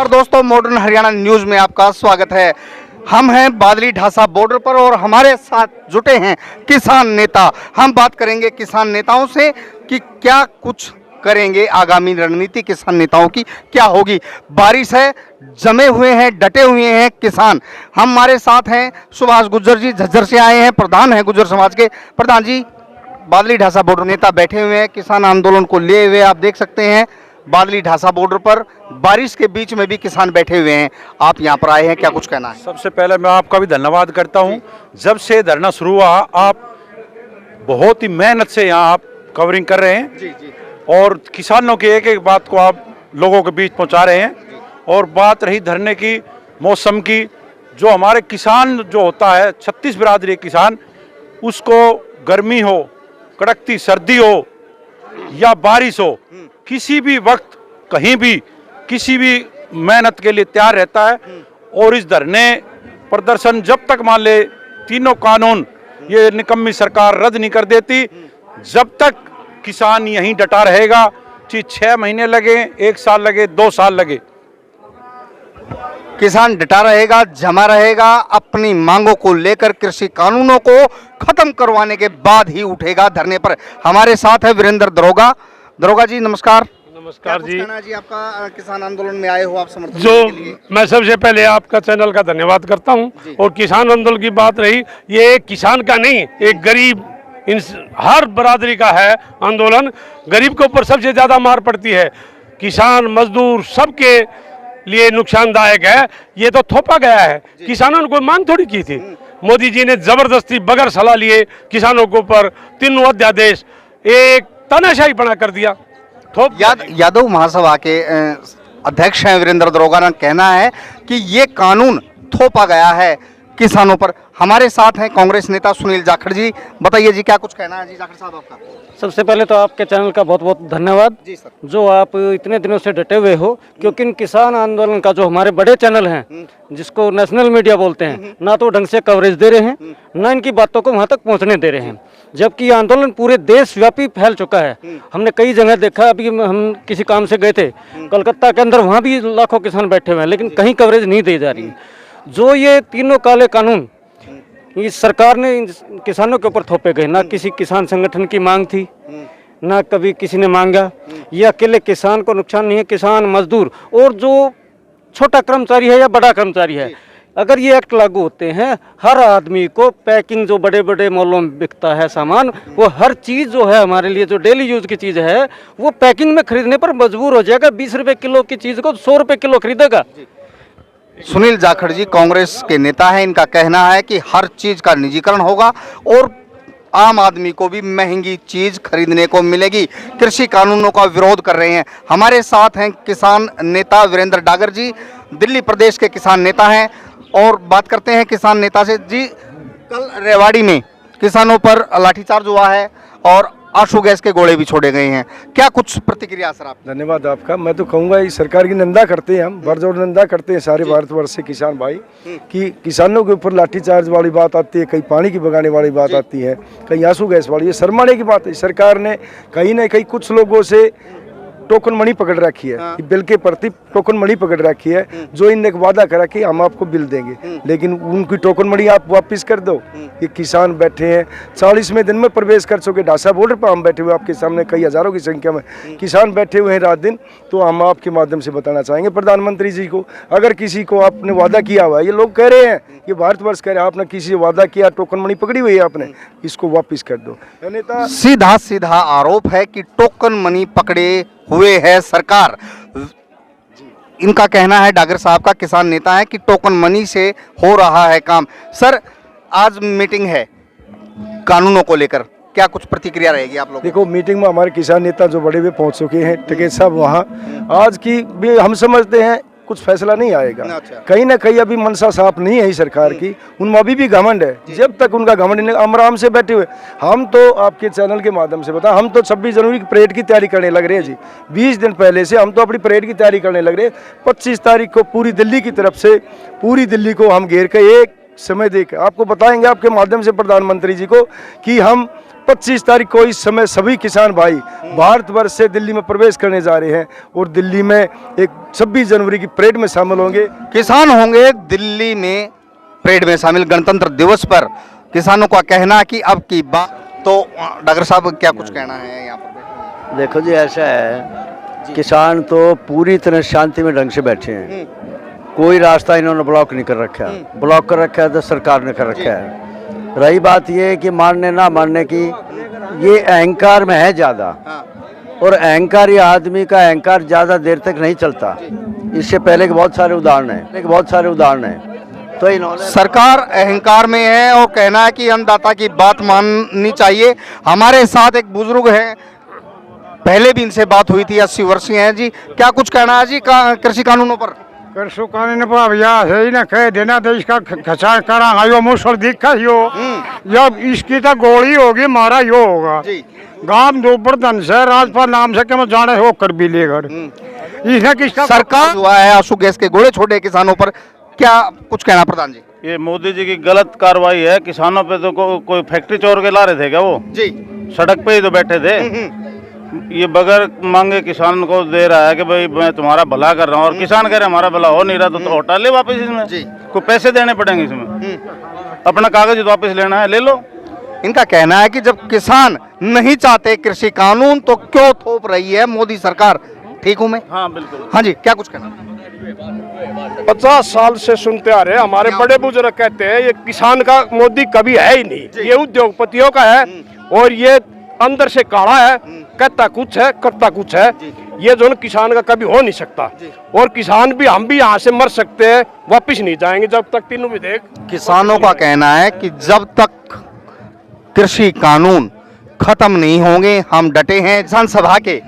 नमस्कार दोस्तों, modern Haryana news में आपका स्वागत है। हम हैं बादली ढासा बॉर्डर पर और हमारे साथ जुटे हैं किसान नेता। हम बात करेंगे किसान नेताओं से कि क्या कुछ करेंगे, आगामी रणनीति किसान नेताओं की क्या होगी। बारिश है, जमे हुए हैं, डटे हुए हैं किसान। हमारे साथ हैं सुभाष गुर्जर जी, झज्जर से आए हैं, प्रधान हैं गुर्जर समाज के। प्रधान जी, बादली ढासा बॉर्डर नेता बैठे हुए हैं किसान आंदोलन को लिए हुए। आप देख सकते हैं बादली ढासा बॉर्डर पर बारिश के बीच में भी किसान बैठे हुए हैं। आप यहाँ पर आए हैं, क्या कुछ कहना है? सबसे पहले मैं आपका भी धन्यवाद करता हूँ। जब से धरना शुरू हुआ, आप बहुत ही मेहनत से यहाँ आप कवरिंग कर रहे हैं। जी जी। और किसानों की एक एक बात को आप लोगों के बीच पहुँचा रहे हैं। और बात रही धरने की, मौसम की, जो हमारे किसान जो होता है 36 बिरादरी किसान, उसको गर्मी हो, कड़कती सर्दी हो या बारिश हो, किसी भी वक्त कहीं भी किसी भी मेहनत के लिए तैयार रहता है। और इस धरने प्रदर्शन जब तक मान ले तीनों कानून ये निकम्मी सरकार रद्द नहीं कर देती, जब तक किसान यहीं डटा रहेगा। चाहे 6 महीने लगे, 1 साल लगे, 2 साल लगे, किसान डटा रहेगा, जमा रहेगा, अपनी मांगों को लेकर कृषि कानूनों को खत्म करवाने के बाद ही उठेगा धरने पर। हमारे साथ है वीरेंद्र दरोगा। दरोगा जी नमस्कार। नमस्कार जी। कहना जी, आपका किसान आंदोलन में आए हो आप समर्थन जो के लिए। मैं सबसे पहले आपका चैनल का धन्यवाद करता हूं। और किसान आंदोलन की बात रही, ये एक किसान का नहीं, एक गरीब हर बरादरी का है आंदोलन। गरीब के ऊपर सबसे ज्यादा मार पड़ती है, किसान मजदूर सबके लिए नुकसानदायक है। ये तो थोपा गया है, किसानों ने कोई मांग थोड़ी की थी। मोदी जी ने जबरदस्ती बगैर सलाह लिए किसानों के ऊपर 3 अध्यादेश, एक तानाशाही बना कर दिया। यादव महासभा के अध्यक्ष हैं वीरेंद्र दरोगा का कहना है कि ये कानून थोपा गया है किसानों पर। हमारे साथ हैं कांग्रेस नेता सुनील जाखड़ जी। बताइए जी, क्या कुछ कहना है जी जाखड़ साहब आपका? सबसे पहले तो आपके चैनल का बहुत बहुत धन्यवाद जी सर, जो आप इतने दिनों से डटे हुए हो। क्योंकि इन किसान आंदोलन का जो हमारे बड़े चैनल हैं, जिसको नेशनल मीडिया बोलते हैं, ना तो ढंग से कवरेज दे रहे हैं, ना इनकी बातों को वहाँ तक पहुँचने दे रहे हैं। जबकि ये आंदोलन पूरे देश व्यापी फैल चुका है। हमने कई जगह देखा, अभी हम किसी काम से गए थे कलकत्ता के अंदर, वहाँ भी लाखों किसान बैठे हुए हैं, लेकिन कहीं कवरेज नहीं दी जा रही। जो ये तीनों काले कानून इस सरकार ने किसानों के ऊपर थोपे गए, ना किसी किसान संगठन की मांग थी, ना कभी किसी ने मांगा। ये अकेले किसान को नुकसान नहीं है, किसान मजदूर और जो छोटा कर्मचारी है या बड़ा कर्मचारी है, अगर ये एक्ट लागू होते हैं, हर आदमी को पैकिंग जो बड़े बड़े मॉलों में बिकता है सामान, वो हर चीज़ जो है हमारे लिए जो डेली यूज की चीज़ है, वो पैकिंग में खरीदने पर मजबूर हो जाएगा। 20 रुपये किलो की चीज़ को 100 रुपये किलो खरीदेगा। सुनील जाखड़ जी कांग्रेस के नेता हैं। इनका कहना है कि हर चीज का निजीकरण होगा और आम आदमी को भी महंगी चीज खरीदने को मिलेगी। कृषि कानूनों का विरोध कर रहे हैं। हमारे साथ हैं किसान नेता वीरेंद्र डागर जी, दिल्ली प्रदेश के किसान नेता हैं। और बात करते हैं किसान नेता से जी। कल रेवाड़ी में किसानों पर लाठीचार्ज हुआ है और आंसू गैस के गोले भी छोड़े गए हैं, क्या कुछ प्रतिक्रिया सर आप? धन्यवाद आपका। मैं तो कहूँगा इस सरकार की निंदा करते हैं, हम बरजोर निंदा करते हैं सारे भारतवर्ष से किसान भाई, कि किसानों के ऊपर लाठीचार्ज वाली बात आती है, कहीं पानी की बगाने वाली बात आती है, कहीं आंसू गैस वाली। ये शर्माने की बात है। सरकार ने कहीं ना कहीं कुछ लोगों से टोकन मनी पकड़ रखी है, बिल के प्रति टोकन मनी पकड़ रखी है, जो इनने वादा करा कि हम आपको बिल देंगे, लेकिन उनकी टोकन मनी आप वापस कर दो। ये किसान बैठे हैं 40वें दिन में प्रवेश कर चुके ढासा बॉर्डर पर। हम बैठे हुए आपके सामने, कई हजारों की संख्या में किसान बैठे हुए हैं रात दिन। तो हम आपके माध्यम से बताना चाहेंगे प्रधानमंत्री जी को, अगर किसी को आपने वादा किया हुआ है, ये लोग कह रहे हैं, ये भारतवर्ष कह रहे हैं, आपने किसी से वादा किया, टोकन मनी पकड़ी हुई है आपने, इसको वापिस कर दो। नेता सीधा सीधा आरोप है कि टोकन मनी पकड़े हुए है सरकार। इनका कहना है, डागर साहब का, किसान नेता है, कि टोकन मनी से हो रहा है काम। सर आज मीटिंग है कानूनों को लेकर, क्या कुछ प्रतिक्रिया रहेगी आप लोग? देखो, मीटिंग में हमारे किसान नेता जो बड़े हुए पहुंच चुके हैं, टिकैत साहब वहाँ। आज की भी हम समझते हैं कुछ फैसला नहीं आएगा। कहीं ना कहीं अभी मनसा साफ नहीं है सरकार की, उनमें अभी भी घमंड है। जब तक उनका घमंड नहीं, आराम से बैठे हुए। हम तो आपके चैनल के माध्यम से बता, हम तो 26 जनवरी की परेड की तैयारी करने लग रहे हैं जी। 20 दिन पहले से हम तो अपनी परेड की तैयारी करने लग रहे हैं। 25 तारीख को पूरी दिल्ली की तरफ से, पूरी दिल्ली को हम घेर कर एक समय देकर आपको बताएंगे, आपके माध्यम से प्रधानमंत्री जी को, कि हम 25 तारीख को इस समय सभी किसान भाई भारतवर्ष से दिल्ली में प्रवेश करने जा रहे हैं और दिल्ली में एक 26 जनवरी की परेड में शामिल होंगे। किसान होंगे दिल्ली में परेड में शामिल। गणतंत्र दिवस पर किसानों का कहना कि अब की बात। तो डॉक्टर साहब क्या कुछ कहना है यहाँ पर? देखो जी, ऐसा है, किसान तो पूरी तरह शांति में ढंग से बैठे हैं। कोई रास्ता इन्होंने ब्लॉक नहीं कर रखा है। ब्लॉक कर रखा है तो सरकार ने कर रखा है। रही बात ये कि मानने ना मानने की, ये अहंकार में है ज़्यादा, और अहंकारी आदमी का अहंकार ज़्यादा देर तक नहीं चलता। इससे पहले के बहुत सारे उदाहरण हैं। तो इन्होंने सरकार अहंकार में है और कहना है कि अन्नदाता की बात माननी चाहिए। हमारे साथ एक बुजुर्ग हैं, पहले भी इनसे बात हुई थी, 80 वर्षीय हैं जी। क्या कुछ कहना है जी कृषि कानूनों पर? कृषि कानून पर भैया है ना, कह देना देश का खचा करा आयो मुसर दिखा यो, जब इसकी तो गोली होगी मारा यो होगा। गांव दोपहर धन से राजपाल नाम से के मैं जाने हो कर भी लेकर इसने किसका सरकार हुआ है आंसू गैस के गोले छोड़े किसानों पर, क्या कुछ कहना प्रधान जी? ये मोदी जी की गलत कार्रवाई है। किसानों पे तो कोई फैक्ट्री चोर के ला रहे थे क्या वो जी? सड़क पे ही तो बैठे थे। ये बगैर मांगे किसान को दे रहा है कि भाई मैं तुम्हारा भला कर रहा हूँ, और किसान कह रहे हमारा भला हो नहीं रहा तो हटा ले वापस इसमें जी। कोई पैसे देने पड़ेंगे इसमें, अपना कागज वापस लेना है ले लो। इनका कहना है कि जब किसान नहीं चाहते कृषि कानून तो क्यों थोप रही है मोदी सरकार। ठीक हूँ मैं? हाँ बिल्कुल। हाँ जी, क्या कुछ कहना? 50 साल से सुनते आ रहे हैं, हमारे बड़े बुजुर्ग कहते हैं ये किसान का मोदी कभी है ही नहीं, ये उद्योगपतियों का है, और ये अंदर से काढ़ा है, कहता कुछ है करता कुछ है। ये जो किसान का कभी हो नहीं सकता, और किसान भी हम भी यहाँ से मर सकते हैं, वापिस नहीं जाएंगे जब तक तीनों विधेयक। किसानों का कहना है कि जब तक कृषि कानून खत्म नहीं होंगे हम डटे हैं। किसान सभा के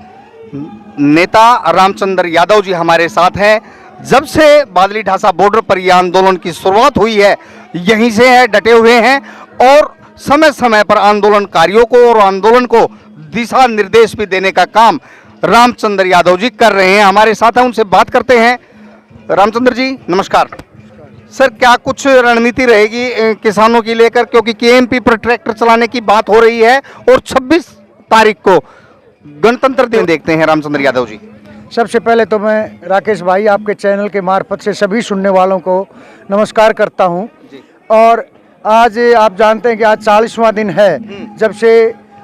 नेता रामचंद्र यादव जी हमारे साथ हैं। जब से बादली ढासा बॉर्डर पर यह आंदोलन की शुरुआत हुई है यहीं से है, डटे हुए हैं और समय समय पर आंदोलनकारियों को और आंदोलन को दिशा निर्देश भी देने का काम रामचंद्र यादव जी कर रहे हैं। हमारे साथ हैं, उनसे बात करते हैं। रामचंद्र जी नमस्कार। सर, क्या कुछ रणनीति रहेगी किसानों की लेकर, क्योंकि केएमपी पर ट्रैक्टर चलाने की बात हो रही है और 26 तारीख को गणतंत्र दिन देखते हैं। रामचंद्र यादव जी, सबसे पहले तो मैं राकेश भाई आपके चैनल के मार्फत से सभी सुनने वालों को नमस्कार करता हूं। और आज आप जानते हैं कि आज 40वां दिन है जब से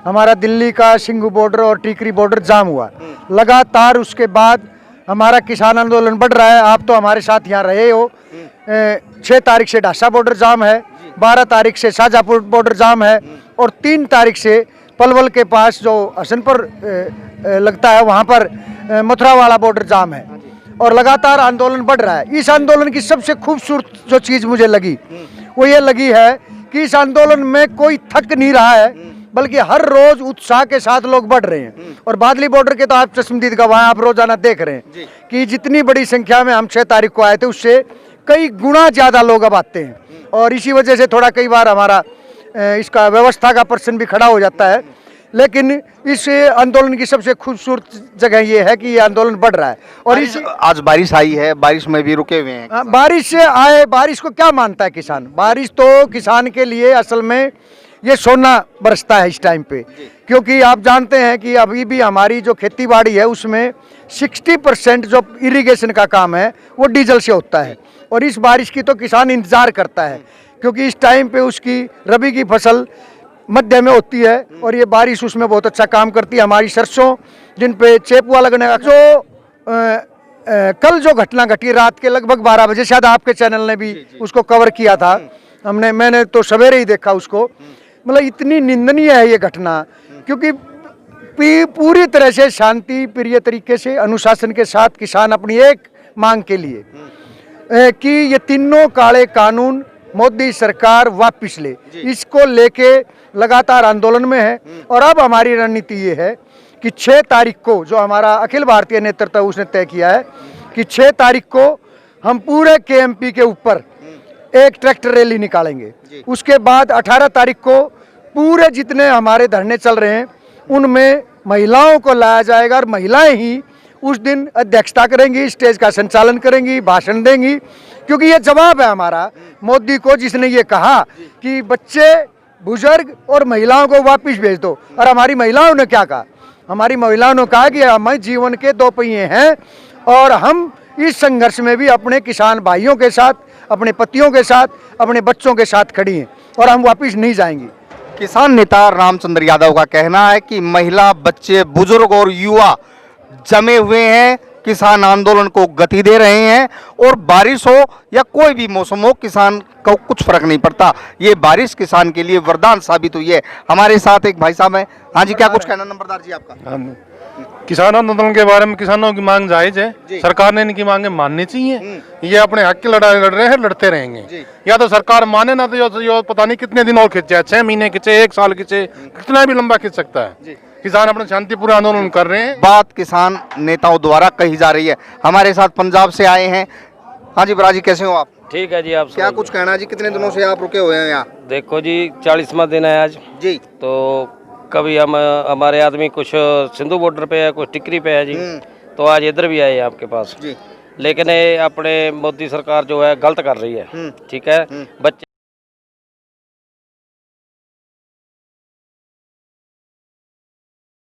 हमारा दिल्ली का सिंघू बॉर्डर और टीकरी बॉर्डर जाम हुआ। लगातार उसके बाद हमारा किसान आंदोलन बढ़ रहा है। आप तो हमारे साथ यहाँ रहे हो। 6 तारीख से ढासा बॉर्डर जाम है, 12 तारीख से शाहजहाँपुर बॉर्डर जाम है, और 3 तारीख से पलवल के पास जो हसनपुर लगता है वहाँ पर मथुरा वाला बॉर्डर जाम है। और लगातार आंदोलन बढ़ रहा है। इस आंदोलन की सबसे खूबसूरत जो चीज़ मुझे लगी वो ये लगी है कि इस आंदोलन में कोई थक नहीं रहा है, बल्कि हर रोज उत्साह के साथ लोग बढ़ रहे हैं। और बादली बॉर्डर के तो आप चश्मदीद गवाह, आप रोजाना देख रहे हैं कि जितनी बड़ी संख्या में हम 6 तारीख को आए थे उससे कई गुना ज़्यादा लोग अब आते हैं। और इसी वजह से थोड़ा कई बार हमारा इसका व्यवस्था का प्रश्न भी खड़ा हो जाता है। लेकिन इस आंदोलन की सबसे खूबसूरत जगह ये है कि ये आंदोलन बढ़ रहा है। और इस आज बारिश आई है, बारिश में भी रुके हुए हैं। बारिश से आए, बारिश को क्या मानता है किसान? बारिश तो किसान के लिए असल में ये सोना बरसता है इस टाइम पे, क्योंकि आप जानते हैं कि अभी भी हमारी जो खेती बाड़ी है उसमें 60% जो इरिगेशन का काम है वो डीजल से होता है। और इस बारिश की तो किसान इंतज़ार करता है, क्योंकि इस टाइम पे उसकी रबी की फसल मध्य में होती है और ये बारिश उसमें बहुत अच्छा काम करती है। हमारी सरसों जिन पे चेपुआ लगने का जो कल जो घटना घटी रात के लगभग 12 बजे, शायद आपके चैनल ने भी उसको कवर किया था, मैंने तो सवेरे ही देखा उसको। मतलब इतनी निंदनीय है ये घटना, क्योंकि पूरी तरह से शांति प्रिय तरीके से अनुशासन के साथ किसान अपनी एक मांग के लिए कि ये तीनों काले कानून मोदी सरकार वापस ले, इसको लेके लगातार आंदोलन में है। और अब हमारी रणनीति ये है कि 6 तारीख को जो हमारा अखिल भारतीय नेतृत्व उसने तय किया है कि 6 तारीख को हम पूरे केएमपी के ऊपर एक ट्रैक्टर रैली निकालेंगे। उसके बाद 18 तारीख को पूरे जितने हमारे धरने चल रहे हैं उनमें महिलाओं को लाया जाएगा और महिलाएं ही उस दिन अध्यक्षता करेंगी, स्टेज का संचालन करेंगी, भाषण देंगी। क्योंकि ये जवाब है हमारा मोदी को, जिसने ये कहा कि बच्चे बुजुर्ग और महिलाओं को वापस भेज दो। और हमारी महिलाओं ने क्या कहा? हमारी महिलाओं ने कहा कि हमें जीवन के दो पहिए हैं और हम इस संघर्ष में भी अपने किसान भाइयों के साथ, अपने पतियों के साथ, अपने बच्चों के साथ खड़ी हैं और हम वापस नहीं जाएंगे। किसान नेता रामचंद्र यादव का कहना है कि महिला, बच्चे, बुजुर्ग और युवा जमे हुए हैं, किसान आंदोलन को गति दे रहे हैं और बारिश हो या कोई भी मौसम हो, किसान को कुछ फर्क नहीं पड़ता। ये बारिश किसान के लिए वरदान साबित हुई है। हमारे साथ एक भाई साहब हैं। हाँ जी, क्या कुछ कहना नंबरदार जी आपका? किसान आंदोलन के बारे में किसानों की मांग जायज है, सरकार ने इनकी मांगें माननी चाहिए। ये अपने हक की लड़ाई लड़ रहे हैं, लड़ते रहेंगे। या तो सरकार माने ना तो यो पता नहीं कितने दिन और खींचे, 6 महीने खींचे, 1 साल खींचे, कितना भी लंबा खींच सकता है। किसान अपने शांतिपूर्ण आंदोलन कर रहे हैं। बात किसान नेताओं द्वारा कही जा रही है। हमारे साथ पंजाब से आए हैं। हाँ जी बराजी, कैसे हो आप? ठीक है जी। आप क्या कुछ कहना है जी? कितने दिनों से आप रुके हुए हैं यहाँ? देखो जी, 40वां दिन है आज जी। तो कभी हम हमारे आदमी कुछ सिंधु बॉर्डर पे है, कुछ टिकरी पे है जी। तो आज इधर भी आए आपके पास जी। लेकिन ये अपने मोदी सरकार जो है गलत कर रही है। ठीक है, बच्चे